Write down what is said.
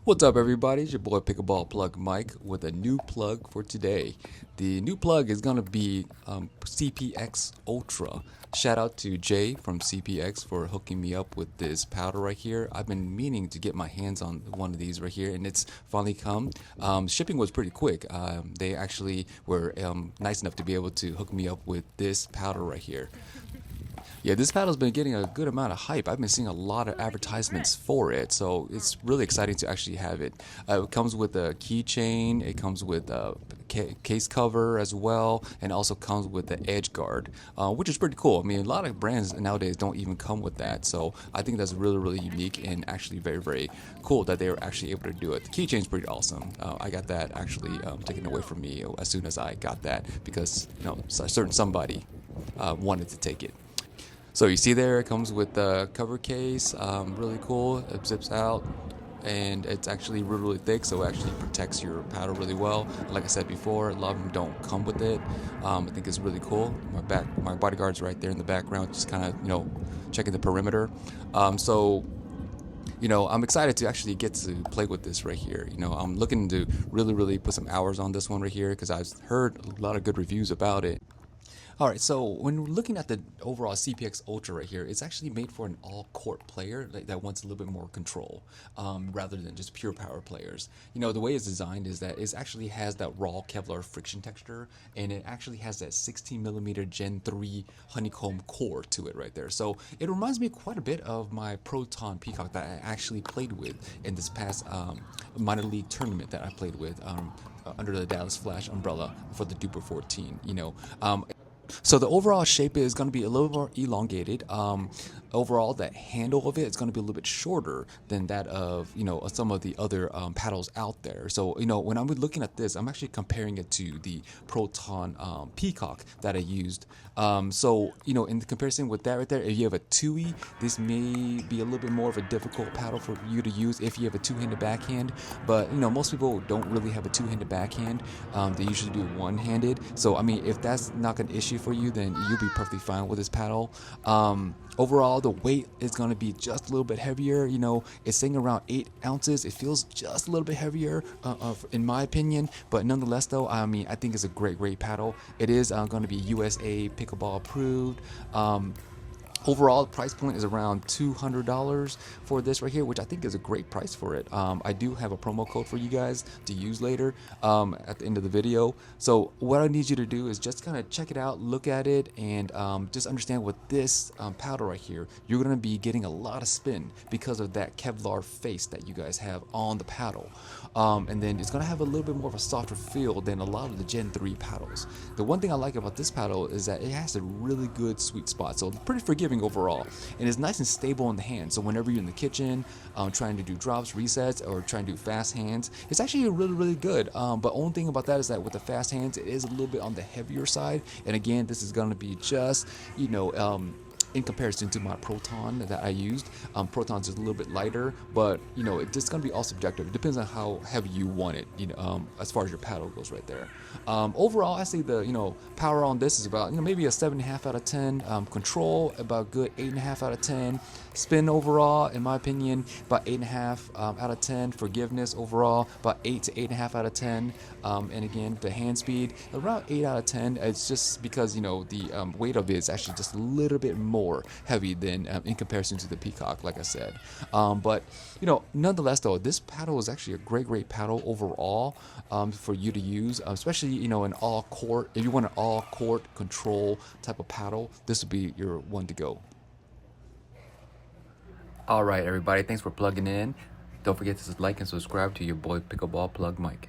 What's up, everybody? It's your boy Pickleball Plug Mike with a new plug for today. The new plug is going to be CPX Ultra. Shout out to Jay from CPX for hooking me up with this powder right here. I've been meaning to get my hands on one of these right here, and it's finally come. Shipping was pretty quick. They actually were nice enough to be able to hook me up with this powder right here. Yeah, this paddle's been getting a good amount of hype. I've been seeing a lot of advertisements for it, so it's really exciting to actually have it. It comes with a keychain, it comes with a case cover as well, and also comes with the edge guard, which is pretty cool. I mean, a lot of brands nowadays don't even come with that, so I think that's really, really unique and actually very, very cool that they were actually able to do it. The keychain's pretty awesome. I got that actually taken away from me as soon as I got that because a certain somebody wanted to take it. So you see there, it comes with the cover case, really cool. It zips out, and it's actually really, really thick, so it actually protects your paddle really well. Like I said before, a lot of them don't come with it. I think it's really cool. My bodyguard's right there in the background, just kind of checking the perimeter. I'm excited to actually get to play with this right here. I'm looking to really, really put some hours on this one right here because I've heard a lot of good reviews about it. Alright, so when we're looking at the overall CPX Ultra right here, it's actually made for an all-court player that wants a little bit more control, rather than just pure power players. The way it's designed is that it actually has that raw Kevlar friction texture, and it actually has that 16mm Gen 3 honeycomb core to it right there. So it reminds me quite a bit of my Proton Peacock that I actually played with in this past minor league tournament that I played with under the Dallas Flash umbrella for the Duper 14. So the overall shape is going to be a little more elongated. Overall, the handle of it is going to be a little bit shorter than that of some of the other paddles out there. So when I'm looking at this, I'm actually comparing it to the Proton Peacock that I used. In the comparison with that right there, if you have a 2E, this may be a little bit more of a difficult paddle for you to use if you have a two-handed backhand. But most people don't really have a two-handed backhand. They usually do one-handed. So I mean, if that's not an issue for you, then you'll be perfectly fine with this paddle. Overall, the weight is going to be just a little bit heavier. It's sitting around 8 ounces. It feels just a little bit heavier, in my opinion. But nonetheless, though, I mean, I think it's a great paddle. It is going to be USA Pickleball approved. Overall, the price point is around $200 for this right here, which I think is a great price for it. I do have a promo code for you guys to use later at the end of the video. So what I need you to do is just kind of check it out, look at it, and just understand with this powder right here, you're going to be getting a lot of spin because of that Kevlar face that you guys have on the paddle. And then it's going to have a little bit more of a softer feel than a lot of the Gen 3 paddles. The one thing I like about this paddle is that it has a really good sweet spot, so pretty forgiving overall, and it's nice and stable in the hand. So whenever you're in the kitchen trying to do drops, resets, or trying to do fast hands, it's actually really good. But only thing about that is that with the fast hands, it is a little bit on the heavier side, and again, this is going to be just in comparison to my Proton that I used. Proton's just a little bit lighter, but it's just gonna be all subjective. It depends on how heavy you want it, as far as your paddle goes right there. Overall, I say the power on this is about maybe a 7.5 out of 10. Control about good 8.5 out of 10. Spin overall, in my opinion, about 8.5 out of 10. Forgiveness overall, about 8 to 8.5 out of 10. And again, the hand speed around 8 out of 10. It's just because the weight of it is actually just a little bit more heavy than in comparison to the Peacock, like I said. But nonetheless, though, this paddle is actually a great paddle overall for you to use, especially an all court. If you want an all court control type of paddle, this would be your one to go. All right, everybody, thanks for plugging in. Don't forget to like and subscribe to your boy Pickleball Plug Mike.